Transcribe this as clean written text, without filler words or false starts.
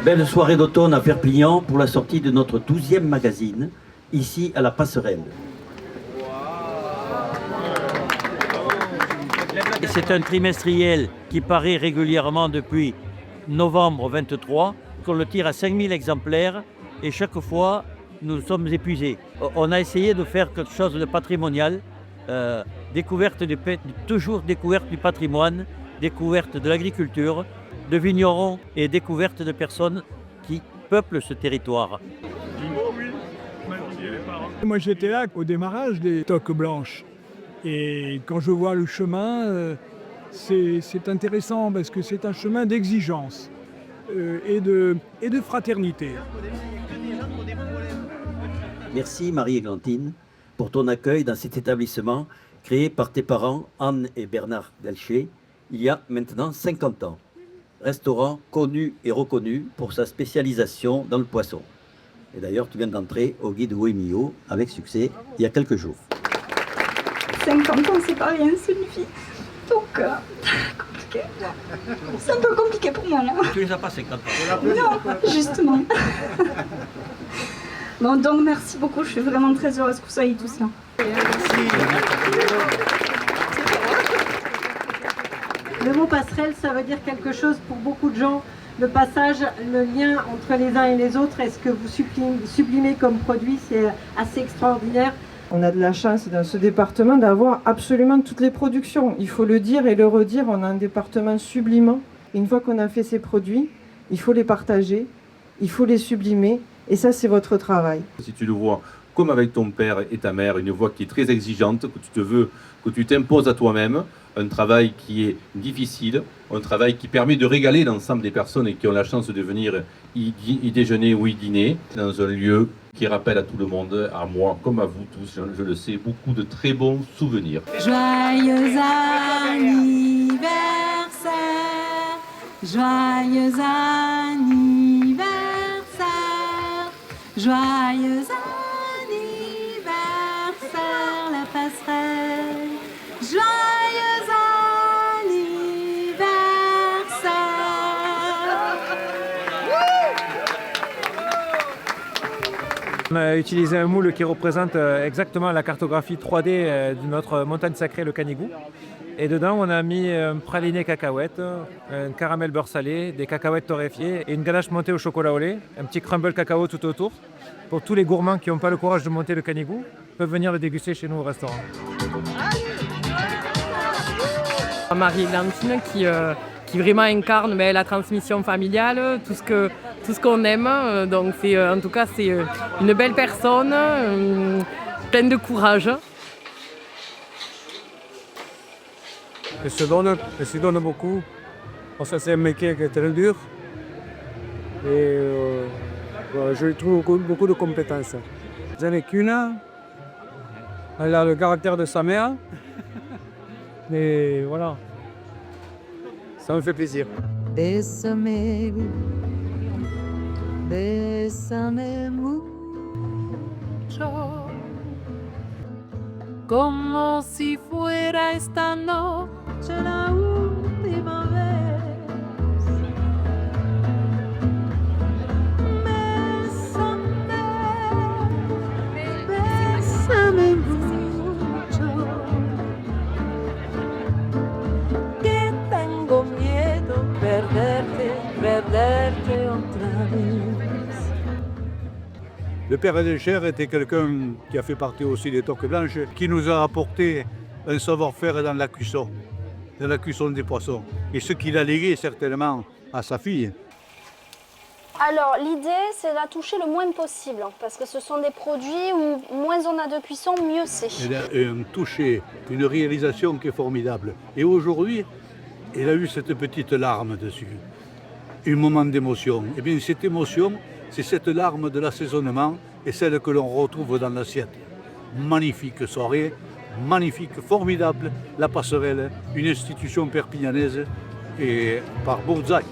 Belle soirée d'automne à Perpignan pour la sortie de notre 12e magazine, ici à la Passerelle. C'est un trimestriel qui paraît régulièrement depuis novembre 23, qu'on le tire à 5000 exemplaires et chaque fois nous sommes épuisés. On a essayé de faire quelque chose de patrimonial, toujours découverte du patrimoine, découverte de l'agriculture, de vignerons et découverte de personnes qui peuplent ce territoire. Moi j'étais là au démarrage des Toques Blanches et quand je vois le chemin, c'est intéressant parce que c'est un chemin d'exigence et de fraternité. Merci Marie-Églantine pour ton accueil dans cet établissement créé par tes parents Anne et Bernard Delcher il y a maintenant 50 ans. Restaurant connu et reconnu pour sa spécialisation dans le poisson. Et d'ailleurs, tu viens d'entrer au guide Wemio avec succès il y a quelques jours. 50 ans, c'est pas rien, c'est une vie. Donc, compliqué. C'est un peu compliqué pour moi, là. Tu les as pas 50 ans? Non, justement. Bon, donc merci beaucoup, je suis vraiment très heureuse que vous soyez tous là. Le mot passerelle, ça veut dire quelque chose pour beaucoup de gens. Le passage, le lien entre les uns et les autres, est-ce que vous sublimez comme produit, c'est assez extraordinaire. On a de la chance dans ce département d'avoir absolument toutes les productions. Il faut le dire et le redire, on a un département sublimant. Une fois qu'on a fait ces produits, il faut les partager, il faut les sublimer, et ça c'est votre travail. Si tu le vois comme avec ton père et ta mère, une voie qui est très exigeante, que tu t'imposes à toi-même, un travail qui est difficile, un travail qui permet de régaler l'ensemble des personnes qui ont la chance de venir y déjeuner ou y dîner, dans un lieu qui rappelle à tout le monde, à moi comme à vous tous, je le sais, beaucoup de très bons souvenirs. Joyeux anniversaire, joyeux anniversaire, joyeux anniversaire, la passerelle, joyeux anniversaire. On a utilisé un moule qui représente exactement la cartographie 3D de notre montagne sacrée, le Canigou. Et dedans, on a mis un praliné cacahuète, un caramel beurre salé, des cacahuètes torréfiées et une ganache montée au chocolat au lait, un petit crumble cacao tout autour. Pour tous les gourmands qui n'ont pas le courage de monter le Canigou, peuvent venir le déguster chez nous au restaurant. Marie-Églantine qui vraiment incarne la transmission familiale, tout ce qu'on aime. Donc en tout cas, c'est une belle personne, pleine de courage. Elle se donne beaucoup. C'est un métier qui est très dur. Et je lui trouve beaucoup de compétences. J'en ai qu'une. Elle a le caractère de sa mère. Mais voilà. Ça me fait plaisir. Bésame, bésame mucho, como si fuera esta noche la última vez. Bésame, bésame mucho, que tengo miedo perderte otra vez. Le père Delcher était quelqu'un qui a fait partie aussi des Toques Blanches, qui nous a apporté un savoir-faire dans la cuisson des poissons. Et ce qu'il a légué certainement à sa fille. Alors l'idée c'est de la toucher le moins possible, parce que ce sont des produits où moins on a de cuisson, mieux c'est. Elle a un toucher, une réalisation qui est formidable. Et aujourd'hui, elle a eu cette petite larme dessus, un moment d'émotion. Et bien cette émotion, c'est cette larme de l'assaisonnement et celle que l'on retrouve dans l'assiette. Magnifique soirée, magnifique, formidable, la passerelle, une institution perpignanaise et par Bourzaï.